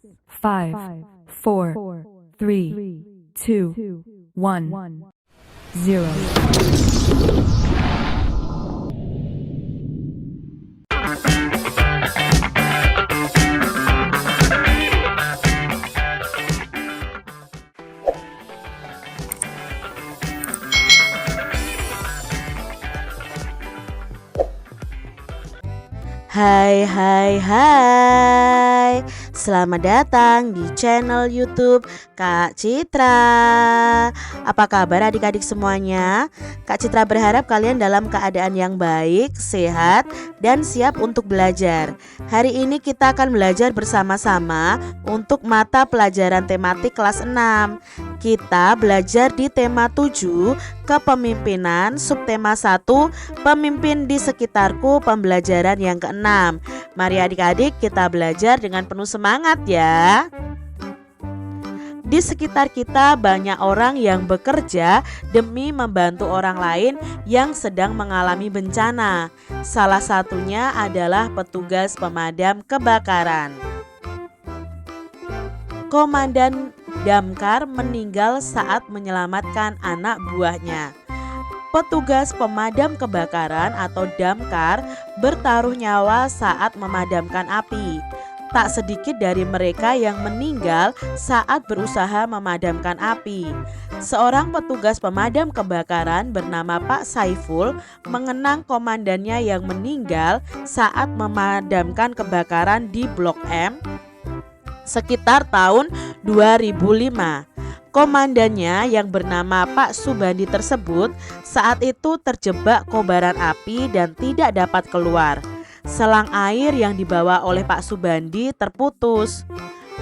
5, 4, 3, 2, 1, 0. Hai, selamat datang di channel YouTube Kak Citra. Apa kabar adik-adik semuanya? Kak Citra berharap kalian dalam keadaan yang baik, sehat, dan siap untuk belajar. Hari ini kita akan belajar bersama-sama untuk mata pelajaran tematik kelas 6. Kita belajar di tema 7, kepemimpinan, subtema 1, pemimpin di sekitarku, pembelajaran yang ke-6. Mari adik-adik kita belajar dengan penuh semangat ya. Di sekitar kita banyak orang yang bekerja demi membantu orang lain yang sedang mengalami bencana. Salah satunya adalah petugas pemadam kebakaran. Komandan Damkar meninggal saat menyelamatkan anak buahnya. Petugas pemadam kebakaran atau damkar bertaruh nyawa saat memadamkan api. Tak sedikit dari mereka yang meninggal saat berusaha memadamkan api. Seorang petugas pemadam kebakaran bernama Pak Saiful mengenang komandannya yang meninggal saat memadamkan kebakaran di Blok M sekitar tahun 2005. Komandannya yang bernama Pak Subandi tersebut saat itu terjebak kobaran api dan tidak dapat keluar. Selang air yang dibawa oleh Pak Subandi terputus.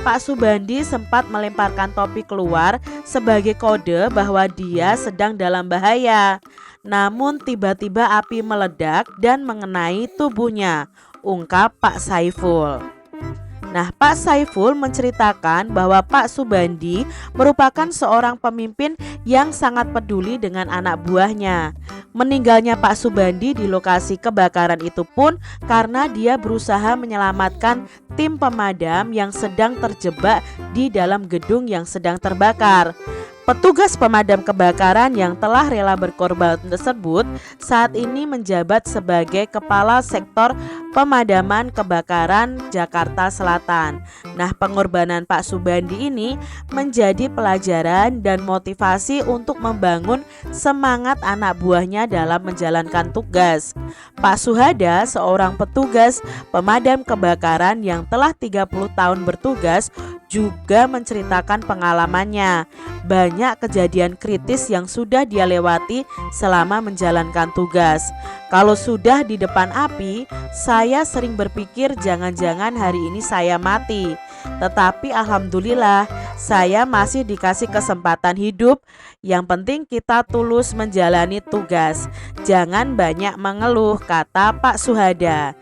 Pak Subandi sempat melemparkan topi keluar sebagai kode bahwa dia sedang dalam bahaya. Namun tiba-tiba api meledak dan mengenai tubuhnya, ungkap Pak Saiful. Nah, Pak Saiful menceritakan bahwa Pak Subandi merupakan seorang pemimpin yang sangat peduli dengan anak buahnya. Meninggalnya Pak Subandi di lokasi kebakaran itu pun karena dia berusaha menyelamatkan tim pemadam yang sedang terjebak di dalam gedung yang sedang terbakar. Petugas pemadam kebakaran yang telah rela berkorban tersebut saat ini menjabat sebagai Kepala Sektor Pemadaman Kebakaran Jakarta Selatan. Nah, pengorbanan Pak Subandi ini menjadi pelajaran dan motivasi untuk membangun semangat anak buahnya dalam menjalankan tugas. Pak Suhada, seorang petugas pemadam kebakaran yang telah 30 tahun bertugas, juga menceritakan pengalamannya. Banyak kejadian kritis yang sudah dia lewati selama menjalankan tugas. Kalau sudah di depan api, saya sering berpikir jangan-jangan hari ini saya mati. Tetapi alhamdulillah saya masih dikasih kesempatan hidup. Yang penting kita tulus menjalani tugas. Jangan banyak mengeluh, kata Pak Suhada.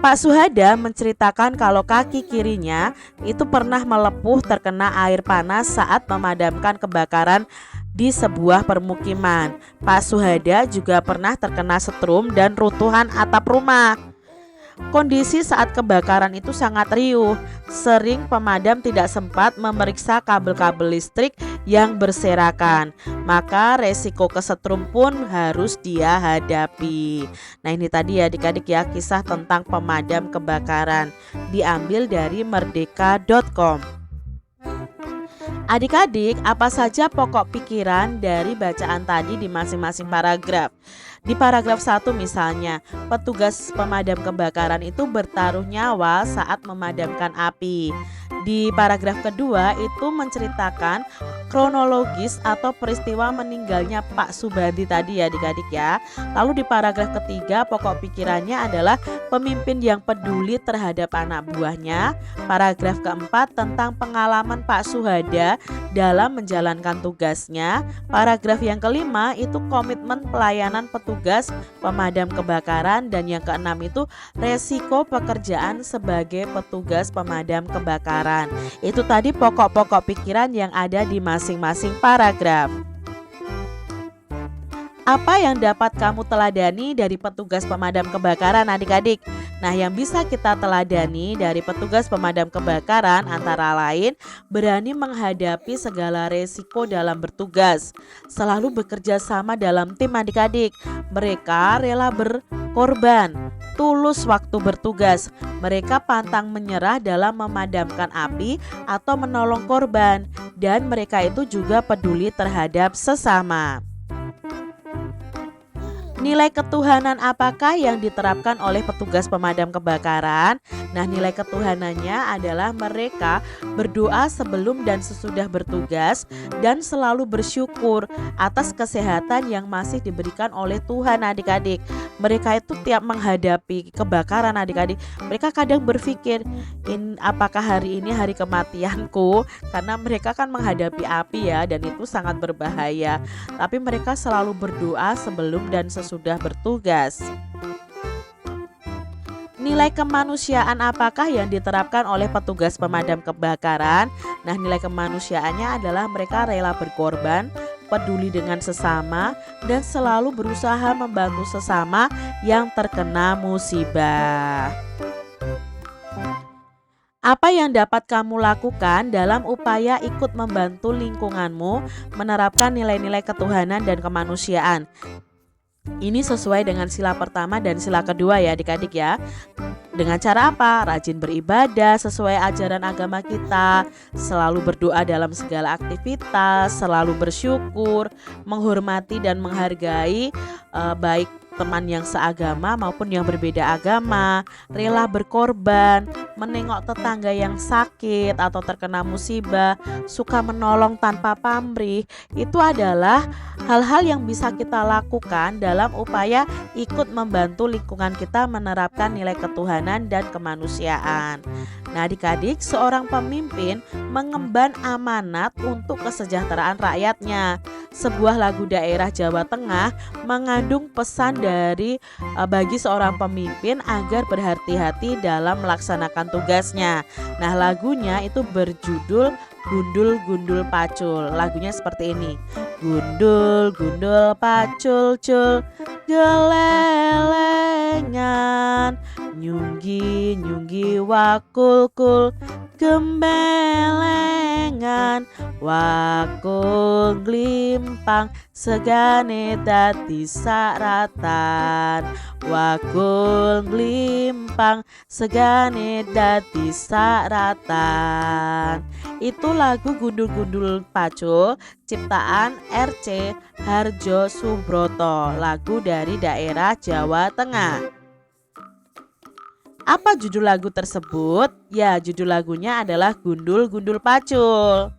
Pak Suhada menceritakan kalau kaki kirinya itu pernah melepuh terkena air panas saat memadamkan kebakaran di sebuah permukiman. Pak Suhada juga pernah terkena setrum dan runtuhan atap rumah. Kondisi saat kebakaran itu sangat riuh. Sering pemadam tidak sempat memeriksa kabel-kabel listrik yang berserakan. Maka resiko kesetrum pun harus dia hadapi. Nah, ini tadi ya adik-adik ya, kisah tentang pemadam kebakaran. Diambil dari merdeka.com. Adik-adik, apa saja pokok pikiran dari bacaan tadi di masing-masing paragraf? Di paragraf 1 misalnya, petugas pemadam kebakaran itu bertaruh nyawa saat memadamkan api. Di paragraf kedua itu menceritakan kronologis atau peristiwa meninggalnya Pak Subandi tadi ya adik-adik ya. Lalu di paragraf ketiga pokok pikirannya adalah pemimpin yang peduli terhadap anak buahnya. Paragraf keempat tentang pengalaman Pak Suhada dalam menjalankan tugasnya. Paragraf yang kelima itu komitmen pelayanan petugas pemadam kebakaran. Dan yang keenam itu resiko pekerjaan sebagai petugas pemadam kebakaran. Itu tadi pokok-pokok pikiran yang ada di masing-masing paragraf. Apa yang dapat kamu teladani dari petugas pemadam kebakaran adik-adik? Nah, yang bisa kita teladani dari petugas pemadam kebakaran antara lain berani menghadapi segala resiko dalam bertugas, selalu bekerja sama dalam tim adik-adik. Mereka rela berkorban, tulus waktu bertugas. Mereka pantang menyerah dalam memadamkan api atau menolong korban, dan mereka itu juga peduli terhadap sesama. Nilai ketuhanan apakah yang diterapkan oleh petugas pemadam kebakaran? Nah, nilai ketuhanannya adalah mereka berdoa sebelum dan sesudah bertugas dan selalu bersyukur atas kesehatan yang masih diberikan oleh Tuhan adik-adik. Mereka itu tiap menghadapi kebakaran adik-adik, mereka kadang berpikir, apakah hari ini hari kematianku? Karena mereka kan menghadapi api ya, dan itu sangat berbahaya. Tapi mereka selalu berdoa sebelum dan sesudah bertugas. Nilai kemanusiaan apakah yang diterapkan oleh petugas pemadam kebakaran? Nah, nilai kemanusiaannya adalah mereka rela berkorban, peduli dengan sesama, dan selalu berusaha membantu sesama yang terkena musibah. Apa yang dapat kamu lakukan dalam upaya ikut membantu lingkunganmu menerapkan nilai-nilai ketuhanan dan kemanusiaan? Ini sesuai dengan sila pertama dan sila kedua ya adik-adik ya. Dengan cara apa? Rajin beribadah sesuai ajaran agama kita, selalu berdoa dalam segala aktivitas, selalu bersyukur, menghormati dan menghargai baik teman yang seagama maupun yang berbeda agama, rela berkorban, menengok tetangga yang sakit atau terkena musibah, suka menolong tanpa pamrih. Itu adalah hal-hal yang bisa kita lakukan dalam upaya ikut membantu lingkungan kita menerapkan nilai ketuhanan dan kemanusiaan. Nah, adik-adik, seorang pemimpin mengemban amanat untuk kesejahteraan rakyatnya. Sebuah lagu daerah Jawa Tengah mengandung pesan bagi seorang pemimpin agar berhati-hati dalam melaksanakan tugasnya. Nah, lagunya itu berjudul Gundul Gundul Pacul. Lagunya seperti ini. Gundul gundul pacul cul, gelelengan, nyunggi nyunggi wakul kul, gembelengan, wakul glimpang, segane dadi saratan, wakul glimpang, segane dadi saratan. Itu lagu Gundul Gundul Pacul ciptaan R.C. Harjo Subroto, lagu dari daerah Jawa Tengah. Apa judul lagu tersebut? Ya, judul lagunya adalah Gundul Gundul Pacul.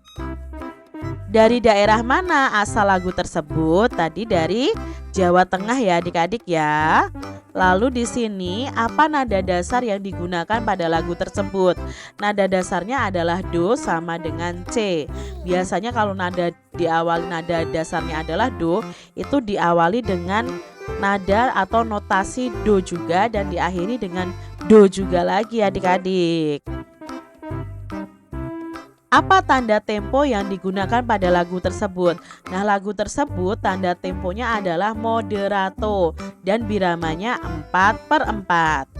Dari daerah mana asal lagu tersebut? Tadi dari Jawa Tengah ya adik-adik ya. Lalu di sini apa nada dasar yang digunakan pada lagu tersebut? Nada dasarnya adalah do sama dengan C. Biasanya kalau nada dasarnya adalah do, itu diawali dengan nada atau notasi do juga dan diakhiri dengan do juga lagi adik-adik. Apa tanda tempo yang digunakan pada lagu tersebut? Nah, lagu tersebut tanda temponya adalah moderato dan biramanya 4/4.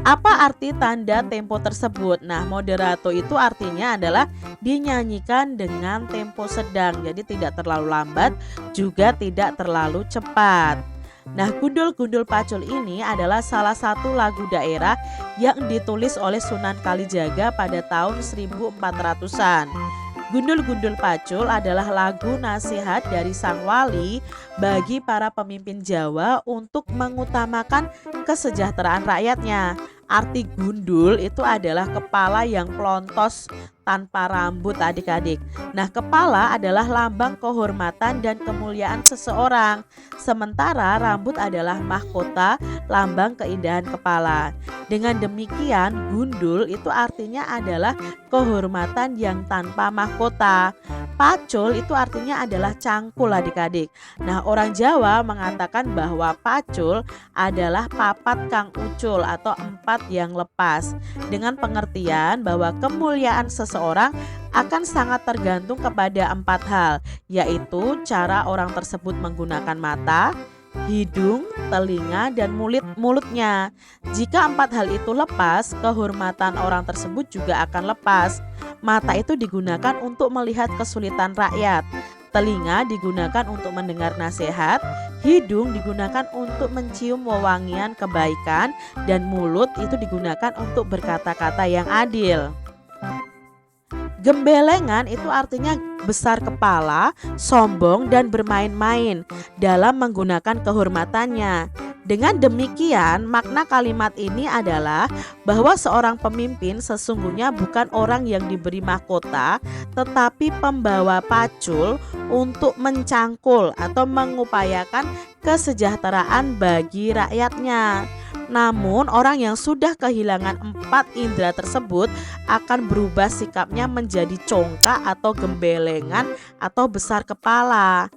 Apa arti tanda tempo tersebut? Nah, moderato itu artinya adalah dinyanyikan dengan tempo sedang, jadi tidak terlalu lambat juga tidak terlalu cepat. Nah, Gundul Gundul Pacul ini adalah salah satu lagu daerah yang ditulis oleh Sunan Kalijaga pada tahun 1400-an. Gundul Gundul Pacul adalah lagu nasihat dari sang wali bagi para pemimpin Jawa untuk mengutamakan kesejahteraan rakyatnya. Arti gundul itu adalah kepala yang pelontos tanpa rambut adik-adik. Nah, kepala adalah lambang kehormatan dan kemuliaan seseorang. Sementara rambut adalah mahkota, lambang keindahan kepala. Dengan demikian, gundul itu artinya adalah kehormatan yang tanpa mahkota. Pacul itu artinya adalah cangkul adik-adik. Nah, orang Jawa mengatakan bahwa pacul adalah papat kang ucul atau empat yang lepas, dengan pengertian bahwa kemuliaan seseorang akan sangat tergantung kepada 4 hal, yaitu cara orang tersebut menggunakan mata, hidung, telinga, dan mulutnya. Jika 4 hal itu lepas, kehormatan orang tersebut juga akan lepas. Mata itu digunakan untuk melihat kesulitan rakyat, telinga digunakan untuk mendengar nasihat, hidung digunakan untuk mencium wewangian kebaikan, dan mulut itu digunakan untuk berkata-kata yang adil. Gembelengan itu artinya besar kepala, sombong, dan bermain-main dalam menggunakan kehormatannya. Dengan demikian, makna kalimat ini adalah bahwa seorang pemimpin sesungguhnya bukan orang yang diberi mahkota, tetapi pembawa pacul untuk mencangkul atau mengupayakan kesejahteraan bagi rakyatnya. Namun orang yang sudah kehilangan 4 indera tersebut akan berubah sikapnya menjadi congkak atau gembelengan atau besar kepala.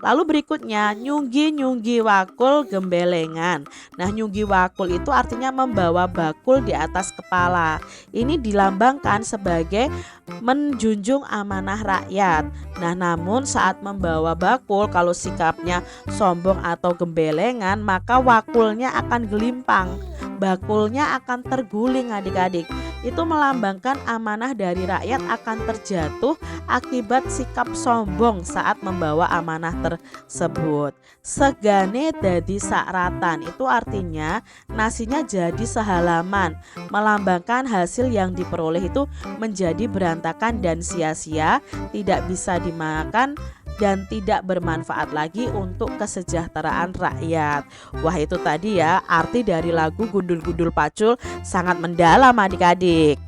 Lalu berikutnya, nyunggi wakul gembelengan. Nah, nyunggi wakul itu artinya membawa bakul di atas kepala. Ini dilambangkan sebagai menjunjung amanah rakyat. Nah, namun saat membawa bakul, kalau sikapnya sombong atau gembelengan, maka wakulnya akan gelimpang, bakulnya akan terguling adik-adik. Itu melambangkan amanah dari rakyat akan terjatuh akibat sikap sombong saat membawa amanah tersebut. Segane dadi sakratan, itu artinya nasinya jadi sehalaman, melambangkan hasil yang diperoleh itu menjadi berantakan dan sia-sia, tidak bisa dimakan dan tidak bermanfaat lagi untuk kesejahteraan rakyat. Wah, itu tadi ya arti dari lagu Gundul-Gundul Pacul, sangat mendalam adik-adik.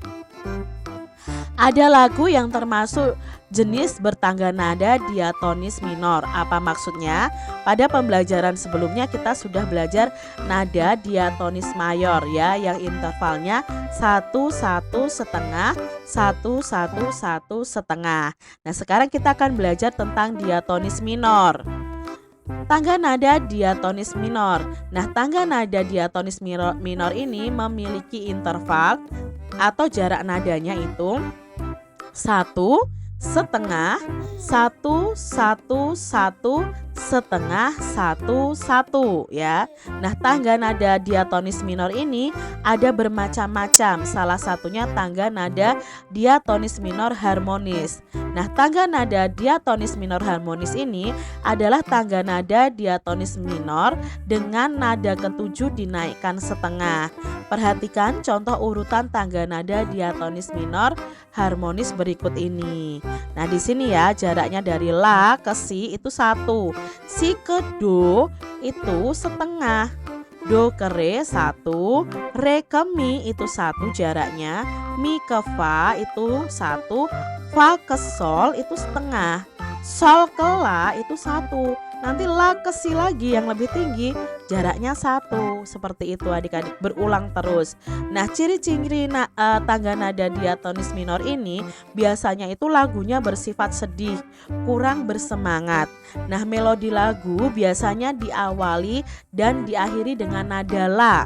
Ada lagu yang termasuk jenis bertangga nada diatonis minor. Apa maksudnya? Pada pembelajaran sebelumnya kita sudah belajar nada diatonis mayor ya, yang intervalnya 1 1 setengah 1 1 1 setengah. Nah, sekarang kita akan belajar tentang diatonis minor. Tangga nada diatonis minor. Nah, tangga nada diatonis minor ini memiliki interval atau jarak nadanya itu 1 setengah 1 1 1 setengah 1 1 ya. Nah, tangga nada diatonis minor ini ada bermacam-macam. Salah satunya tangga nada diatonis minor harmonis. Nah, tangga nada diatonis minor harmonis ini adalah tangga nada diatonis minor dengan nada ketujuh dinaikkan setengah. Perhatikan contoh urutan tangga nada diatonis minor harmonis berikut ini. Nah, di sini ya jaraknya dari la ke si itu 1. Si ke do itu setengah. Do ke re 1, re ke mi itu 1 jaraknya, mi ke fa itu 1, fa ke sol itu setengah, sol ke la itu 1. Nanti la ke si lagi yang lebih tinggi, jaraknya 1. Seperti itu adik-adik, berulang terus. Nah, ciri-ciri tangga nada diatonis minor ini biasanya itu lagunya bersifat sedih, kurang bersemangat. Nah, melodi lagu biasanya diawali dan diakhiri dengan nada la.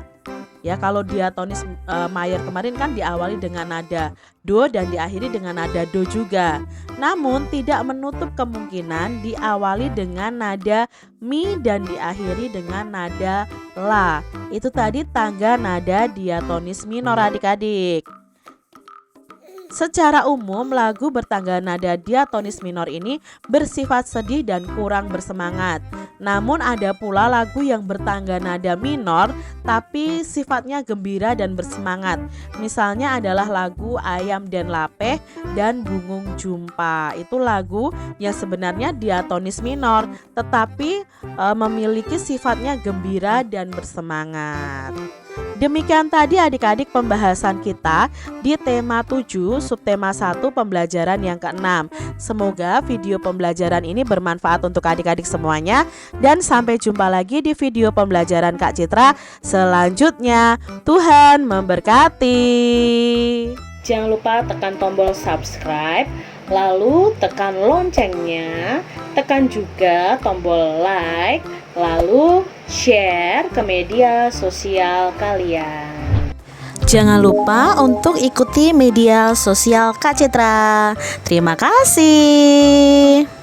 Ya, kalau diatonis mayor kemarin kan diawali dengan nada do dan diakhiri dengan nada do juga. Namun tidak menutup kemungkinan diawali dengan nada mi dan diakhiri dengan nada la. Itu tadi tangga nada diatonis minor adik-adik. Secara umum lagu bertangga nada diatonis minor ini bersifat sedih dan kurang bersemangat. Namun ada pula lagu yang bertangga nada minor tapi sifatnya gembira dan bersemangat. Misalnya adalah lagu Ayam dan Lapeh dan Bungung Jumpa. Itu lagu yang sebenarnya diatonis minor tetapi memiliki sifatnya gembira dan bersemangat. Demikian tadi adik-adik pembahasan kita di tema 7 subtema 1 pembelajaran yang ke-6. Semoga video pembelajaran ini bermanfaat untuk adik-adik semuanya. Dan sampai jumpa lagi di video pembelajaran Kak Citra selanjutnya. Tuhan memberkati. Jangan lupa tekan tombol subscribe, lalu tekan loncengnya, tekan juga tombol like, lalu share ke media sosial kalian. Jangan lupa untuk ikuti media sosial Kak Citra. Terima kasih.